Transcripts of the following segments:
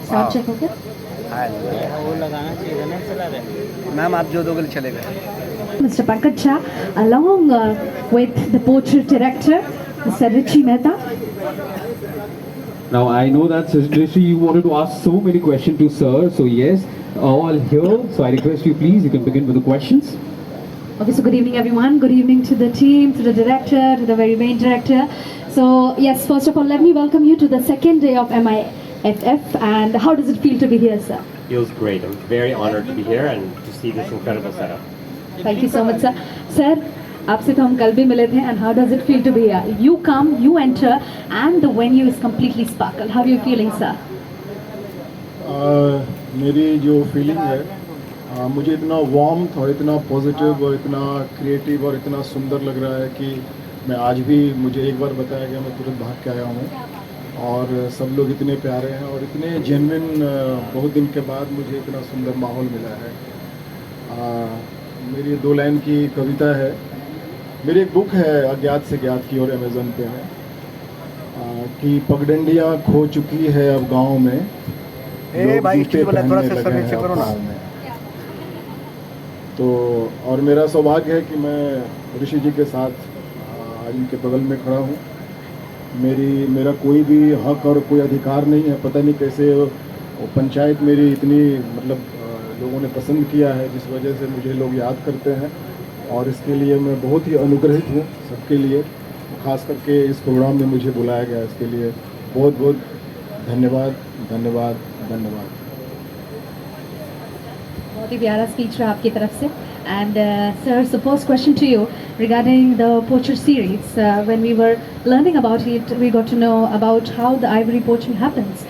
Sound check हो गया? वो लगाना चाहिए ना, चला रहे मैम आप जो दोगे चले गए. Mr. Pankaj Jha, along with the portrait director, Mr. Richie Mehta. Now I know that Rishi, you wanted to ask so many questions to sir, so yes, all here. So I request you, please, you can begin with the questions. Okay, so good evening everyone, good evening to the team, to the director, to the very main director. So yes, first of all, let me welcome you to the second day of MIFF, and how does it feel to be here, sir? Feels great. I'm very honored to be here and to see this incredible setup. Thank you so much, sir. Sir, आपसे तो हम कल भी मिले थे, and how does it feel to be here? You come, you enter, and the venue is completely sparkle. How are you feeling, sir? मेरी जो feeling है, मुझे इतना वार्मथ और इतना पॉजिटिव और इतना क्रिएटिव और इतना सुंदर लग रहा है कि मैं आज भी, मुझे एक बार बताया गया, मैं तुरंत भाग के आया हूँ और सब लोग इतने प्यारे हैं और इतने जेन्युइन, बहुत दिन के बाद मुझे इतना सुंदर माहौल मिला है. मेरी 2 लाइन की कविता है. मेरी एक बुक है अज्ञात से ज्ञात की और अमेज़न पे है कि पगडंडियाँ खो चुकी है अब गांव में, ए भाई जूते बोला थोड़ा पहनने सा लगे नीचे हैं करो ना. पाँव में. तो और मेरा सौभाग्य है कि मैं ऋषि जी के साथ आज इनके बगल में खड़ा हूँ. मेरा कोई भी हक और कोई अधिकार नहीं है. पता नहीं कैसे वो पंचायत मेरी इतनी, मतलब लोगों ने पसंद किया है, जिस वजह से मुझे लोग याद करते हैं और इसके लिए मैं बहुत ही अनुग्रहित हूँ सबके लिए. खास करके इस प्रोग्राम में मुझे बुलाया गया, इसके लिए बहुत बहुत धन्यवाद धन्यवाद धन्यवाद. बहुत ही प्यारा स्पीच रहा आपकी तरफ से. And sir, so first question to you regarding the poacher series. When we were learning about it, we got to know about how the ivory poaching happens.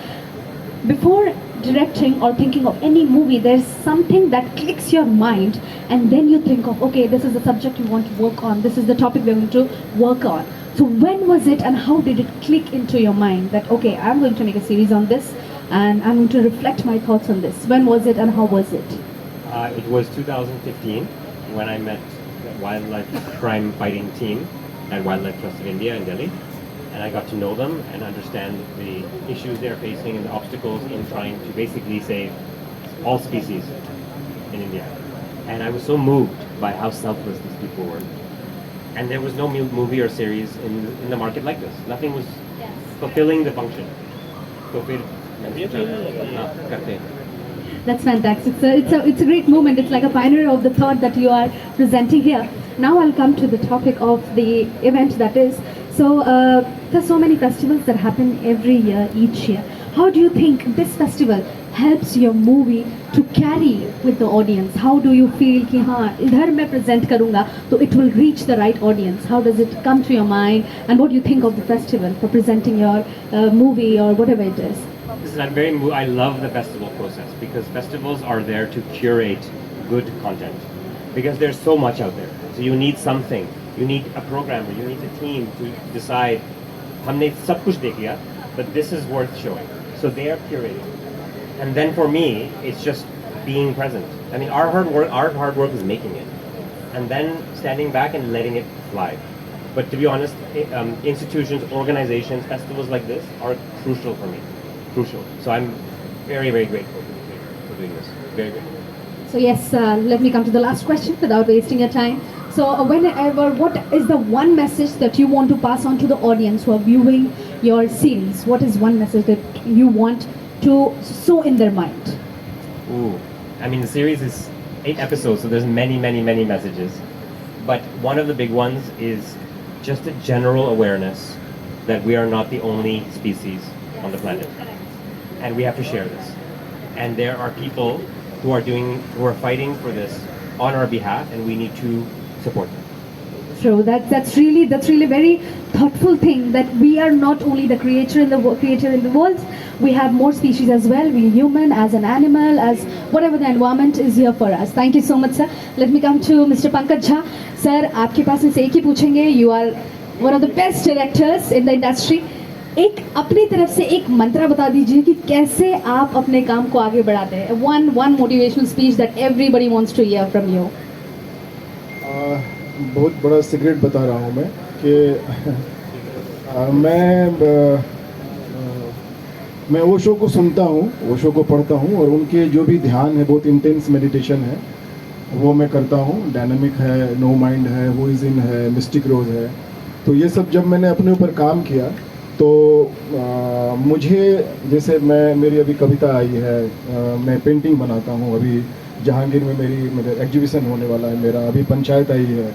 Before directing or thinking of any movie, there's something that clicks your mind, and then you think of, okay, this is the subject you want to work on, this is the topic we're going to work on. So when was it and how did it click into your mind that, okay, I'm going to make a series on this and I'm going to reflect my thoughts on this? When was it and how was it? It was 2015 when I met the wildlife crime fighting team at Wildlife Trust of India in Delhi. And I got to know them and understand the issues they're facing and the obstacles in trying to basically save all species in India. And I was so moved by how selfless these people were. And there was no movie or series in the market like this. Nothing was fulfilling the function. That's fantastic, sir. It's a great moment. It's like a pioneer of the thought that you are presenting here. Now I'll come to the topic of the event, that is. So there's so many festivals that happen every year, each year. How do you think this festival helps your movie to carry with the audience? How do you feel कि हाँ इधर मैं present करूँगा तो it will reach the right audience? How does it come to your mind? And what do you think of the festival for presenting your movie or whatever it is? Listen, I love the festival process because festivals are there to curate good content because there's so much out there. So you need something. You need a programmer. You need a team to decide. हमने सब कुछ देख लिया, but this is worth showing. So they are curating. And then for me, it's just being present. I mean, our hard work is making it, and then standing back and letting it fly. But to be honest, institutions, organizations, festivals like this are crucial for me. Crucial. So I'm very, very grateful for doing this. Very grateful. So yes, let me come to the last question without wasting your time. So what is the one message that you want to pass on to the audience who are viewing your series? What is one message that you want to sow in their mind? Ooh, I mean the series is 8 episodes, so there's many, many, many messages. But one of the big ones is just a general awareness that we are not the only species on the planet, and we have to share this. And there are people who are fighting for this on our behalf, and we need to support them. True. That's really very thoughtful thing, that we are not only the creator in the world. We have more species as well. We human, as an animal, as whatever the environment is here for us. Thank you so much, sir. Let me come to Mr. Pankaj Jha. Sir, आपके पास से एक ही पूछेंगे. You are one of the best directors in the industry. एक अपनी तरफ से एक मंत्र बता दीजिए कि कैसे आप अपने काम को आगे बढ़ाते हैं. One motivational speech that everybody wants to hear from you. बहुत बड़ा सीक्रेट बता रहा हूँ मैं कि मैं मैं ओशो को सुनता हूँ, ओशो को पढ़ता हूँ, और उनके जो भी ध्यान है, बहुत इंटेंस मेडिटेशन है, वो मैं करता हूँ। डायनामिक है, नो माइंड है, वो इज इन है, मिस्टिक रोज है। तो ये सब जब मैंने अपने ऊपर काम किया तो मुझे, जैसे मेरी अभी कविता आई है, मैं पेंटिंग बनाता हूँ, अभी जहांगीर में मेरा एग्जीबिशन होने वाला है मेरा, अभी पंचायत आई है,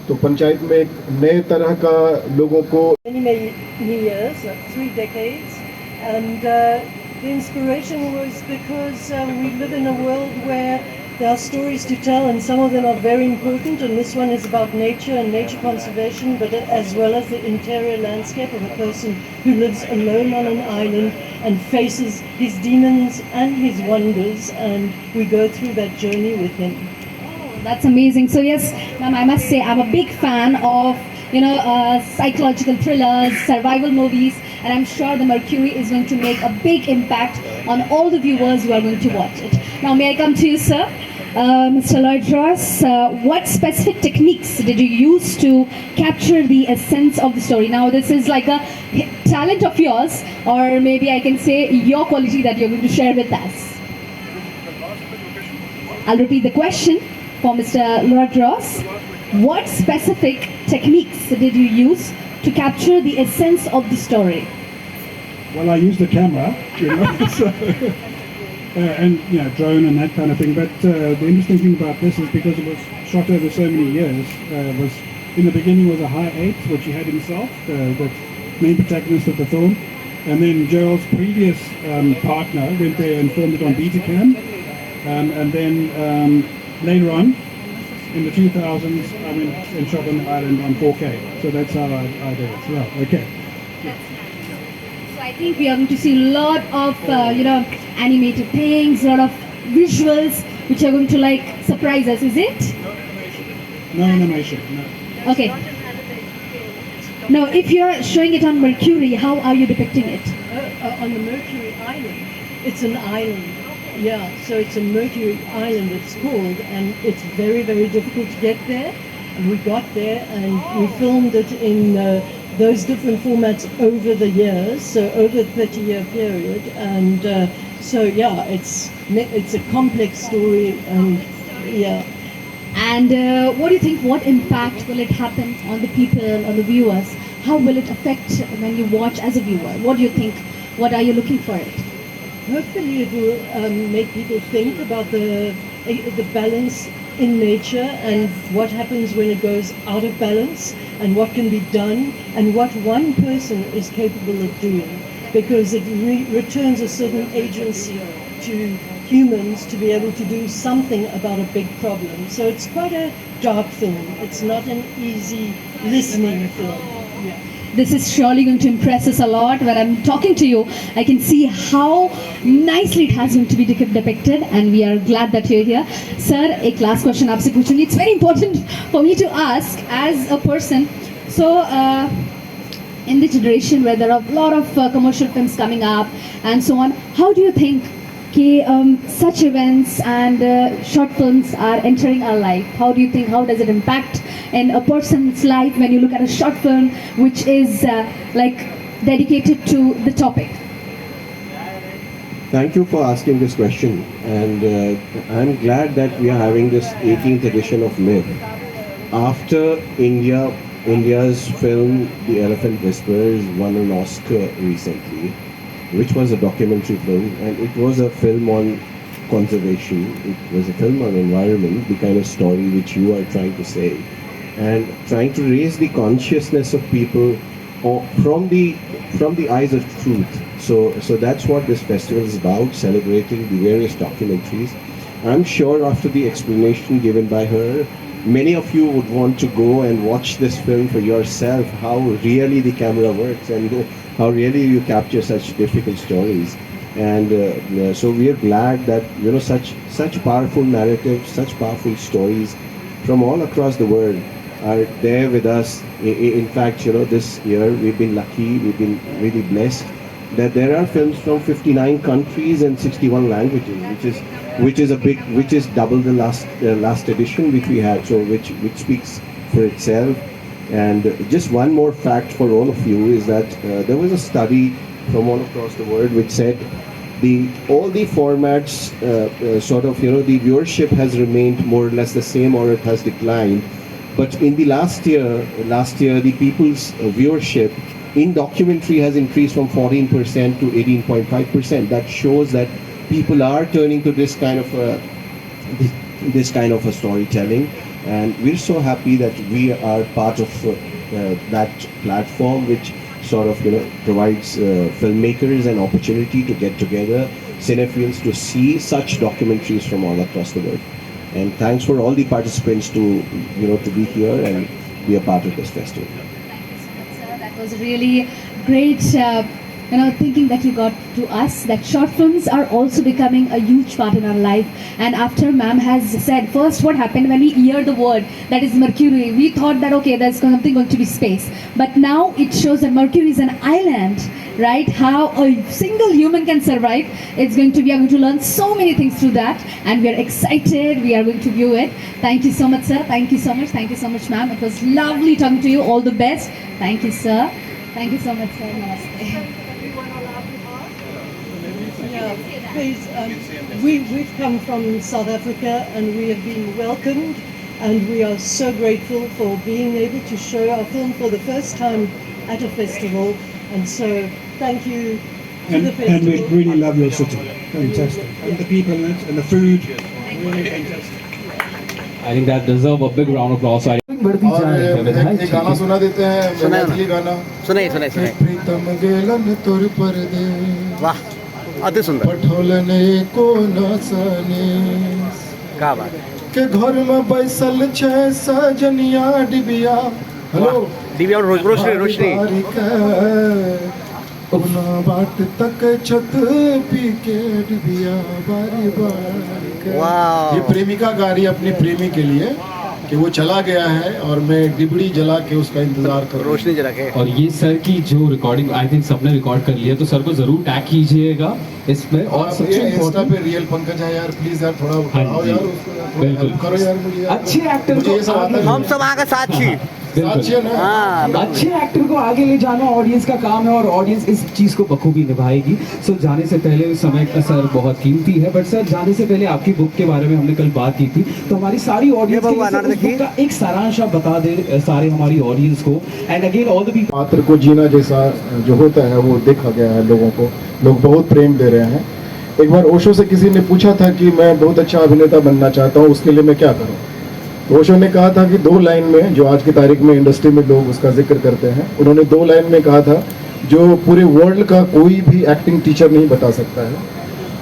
तो पंचायत में एक नए तरह का लोगों को many years, 3 decades, and the inspiration was because we live in a world where there are stories to tell, and some of them are very important, and this one is about nature and nature conservation, but as well as the interior landscape of a person who lives alone on an island and faces his demons and his wonders, and we go through that journey with him. That's amazing. So yes, ma'am, I must say I'm a big fan of psychological thrillers, survival movies, and I'm sure the Mercury is going to make a big impact on all the viewers who are going to watch it. Now, may I come to you, sir? Mr. Lloyd Ross, what specific techniques did you use to capture the essence of the story? Now, this is like a talent of yours, or maybe I can say your quality that you're going to share with us. I'll repeat the question for Mr. Lloyd Ross. What specific techniques did you use to capture the essence of the story? Well, I used the camera, so, and drone and that kind of thing. But the interesting thing about this is because it was shot over so many years. Was in the beginning was a high 8, which he had himself, the main protagonist of the film, and then Gerald's previous partner went there and filmed it on Betacam, and then later on, in the 2000s, I went and shot on the island on 4K. So that's how I did it. Well, okay. So I think we are going to see a lot of animated things, a lot of visuals which are going to surprise us. Is it? No animation. No. Okay. Now, if you are showing it on Mercury, how are you depicting it? On the Mercury Island. It's an island. Yeah, so it's a Mercury Island, it's called, and it's very, very difficult to get there. And we got there and we filmed it in those different formats over the years, so over a 30-year period. And so, yeah, it's a complex story, and yeah. And what do you think, what impact will it happen on the people, on the viewers? How will it affect when you watch as a viewer? What do you think? What are you looking for it? Hopefully it will make people think about the balance in nature and what happens when it goes out of balance and what can be done and what one person is capable of doing, because it returns a certain agency to humans to be able to do something about a big problem. So it's quite a dark film. It's not an easy listening film. Yeah. This is surely going to impress us a lot. When I'm talking to you, I can see how nicely it has going to be depicted, and we are glad that you're here. Sir, a last question आपसे पूछूंगी. It's very important for me to ask as a person. So, in the generation where there are a lot of commercial films coming up and so on, how do you think such events and short films are entering our life? How do you think, how does it impact in a person's life when you look at a short film which is dedicated to the topic? Thank you for asking this question, and I'm glad that we are having this 18th edition of Myth. After India's film The Elephant Whisperers won an Oscar recently, which was a documentary film, and it was a film on conservation, it was a film on environment, the kind of story which you are trying to say, and trying to raise the consciousness of people from the eyes of truth. So that's what this festival is about, celebrating the various documentaries. I'm sure after the explanation given by her, many of you would want to go and watch this film for yourself, how really the camera works and how really you capture such difficult stories. And so we are glad that such powerful narratives, such powerful stories from all across the world are there with us. In fact, this year we've been lucky, we've been really blessed that there are films from 59 countries and 61 languages, which is double the last edition which we had, so which speaks for itself. And just one more fact for all of you is that there was a study from all across the world, which said all the formats sort of, the viewership has remained more or less the same, or it has declined. But in the last year, the people's viewership in documentary has increased from 14% to 18.5%. That shows that people are turning to this kind of a storytelling, and we're so happy that we are part of that platform, which sort of provides filmmakers an opportunity to get together, cinephiles to see such documentaries from all across the world. And thanks for all the participants to be here and be a part of this festival. Thank you so much, sir. That was really great. Thinking that you got to us, that short films are also becoming a huge part in our life. And after ma'am has said, first what happened when we hear the word that is Mercury, we thought that okay, there's something going to be space. But now it shows that Mercury is an island, right? How a single human can survive. We are going to learn so many things through that, and we are excited. We are going to view it. Thank you so much, sir. Thank you so much. Thank you so much, ma'am. It was lovely talking to you. All the best. Thank you, sir. Thank you so much, sir. Namaste. Yeah, please. We've come from South Africa and we have been welcomed, and we are so grateful for being able to show our film for the first time at a festival. And so, thank you to the festival. And we really love your city. Fantastic. And the people in it, and the food. Really fantastic. I think that deserve a big round of applause. बढ़ती जा रही है। एक गाना सुना देते हैं, मैथिली गाना। सुनाइए सुनाइए सुनाइए। प्रीतम गेलन तोर परदे। वाह, अति सुंदर। पठौलन एको नसने। क्या बात है। के घर में बैसल छे सजनिया डिबिया। हेलो। डिबिया और रोशनी। अपना बाट तक छत पी के डिबिया बारी बारी। वाह। ये प्रेमिका गा रही है अपनी प्रेमी के लिए कि वो चला गया है और मैं डिबड़ी जला के उसका इंतजार कर रहा हूं। रोशनी जला के। और ये सर की जो रिकॉर्डिंग आई थिंक सबने रिकॉर्ड कर लिया, तो सर को जरूर टैग कीजिएगा इसमें। और सबसे इंस्टा पे रियल पंकज है यार, प्लीज यार थोड़ा उठाओ यार उसको, बिल्कुल करो यार मुझे। अच्छे एक्टर मुझे ये सब आता है। हम सब आगे साक्षी। अच्छे एक्टर को आगे ले जाना ऑडियंस का काम है, और ऑडियंस इस चीज को बखूबी निभाएगी। सो जाने से पहले समय का सर बहुत कीमती है, बट सर जाने से पहले आपकी बुक के बारे में हमने कल बात की थी, तो हमारी सारी ऑडियंस के लिए बुक का एक सारांश आप बता दे सारे हमारी ऑडियंस को। And again all the people. पात्र को जीना जैसा जो होता है वो देखा गया है लोगों को, लोग बहुत प्रेम दे रहे हैं। एक बार ओशो से किसी ने पूछा था कि मैं बहुत अच्छा अभिनेता बनना चाहता हूँ, उसके लिए मैं क्या करूँ। तो ओशो ने कहा था कि 2 लाइन में, जो आज की तारीख में इंडस्ट्री में लोग उसका जिक्र करते हैं, उन्होंने 2 लाइन में कहा था जो पूरे वर्ल्ड का कोई भी एक्टिंग टीचर नहीं बता सकता है।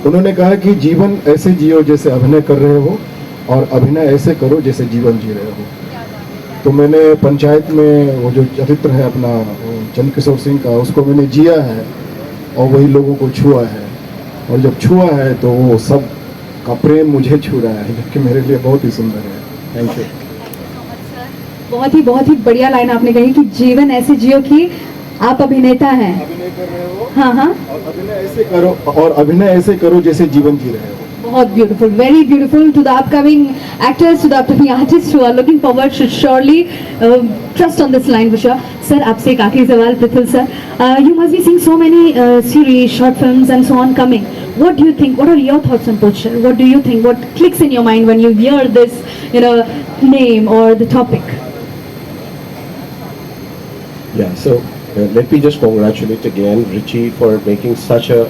उन्होंने कहा कि जीवन ऐसे जियो जैसे अभिनय कर रहे हो, और अभिनय ऐसे करो जैसे जीवन जी रहे हो। तो मैंने पंचायत में वो जो चरित्र है अपना चंद्रकिशोर सिंह का, उसको मैंने जिया है और वही लोगों को छुआ है, और जब छुआ है तो वो सब का प्रेम मुझे छू रहा है, जबकि मेरे लिए बहुत ही सुंदर है। Thank you. बहुत ही बढ़िया लाइन आपने कही कि जीवन ऐसे जियो कि आप अभिनेता हैं, अभिनय कर रहे हो। हाँ, और अभिनय ऐसे करो जैसे जीवन जी रहे हो। बहुत beautiful, very beautiful. To the upcoming actors, to the upcoming artist who are looking forward should surely trust on this line विशा। सर, आपसे एक आखिरी सवाल Prithvi sir, you must be seeing so many series, short films and so on coming. What do you think? What are your thoughts on Poacher? What do you think? What clicks in your mind when you hear this, name or the topic? Yeah, so let me just congratulate again Richie for making such a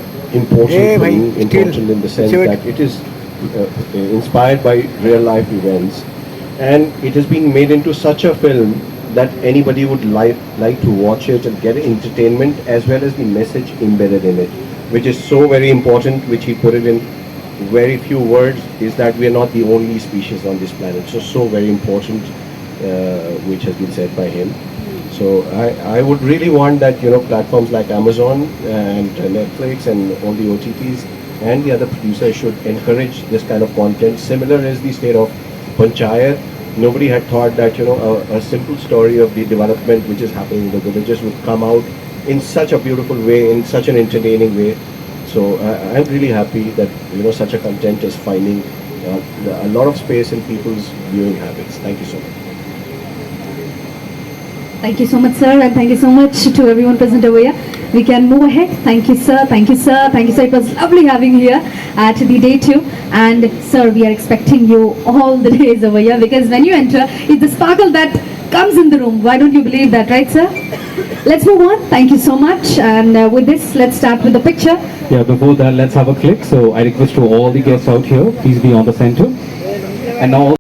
important thing, important in the sense that it is inspired by real life events, and it has been made into such a film that anybody would like to watch it and get entertainment as well as the message embedded in it, which is so very important, which he put it in very few words, is that we are not the only species on this planet. So very important, which has been said by him. So I would really want that, platforms like Amazon and Netflix and all the OTTs and the other producers should encourage this kind of content. Similar as the state of Panchayat, nobody had thought that, a simple story of the development which is happening in the villages would come out in such a beautiful way, in such an entertaining way. So I'm really happy that, such a content is finding a lot of space in people's viewing habits. Thank you so much. Thank you so much, sir, and thank you so much to everyone present over here. we can move ahead. Thank you, sir. Thank you, sir. Thank you, sir. It was lovely having you here at the day 2. And sir, we are expecting you all the days over here, because when you enter, it's the sparkle that comes in the room. Why don't you believe that, right, sir? Let's move on. Thank you so much. And with this, let's start with the picture. Yeah, before that, let's have a click. So I request to all the guests out here, please be on the center. And now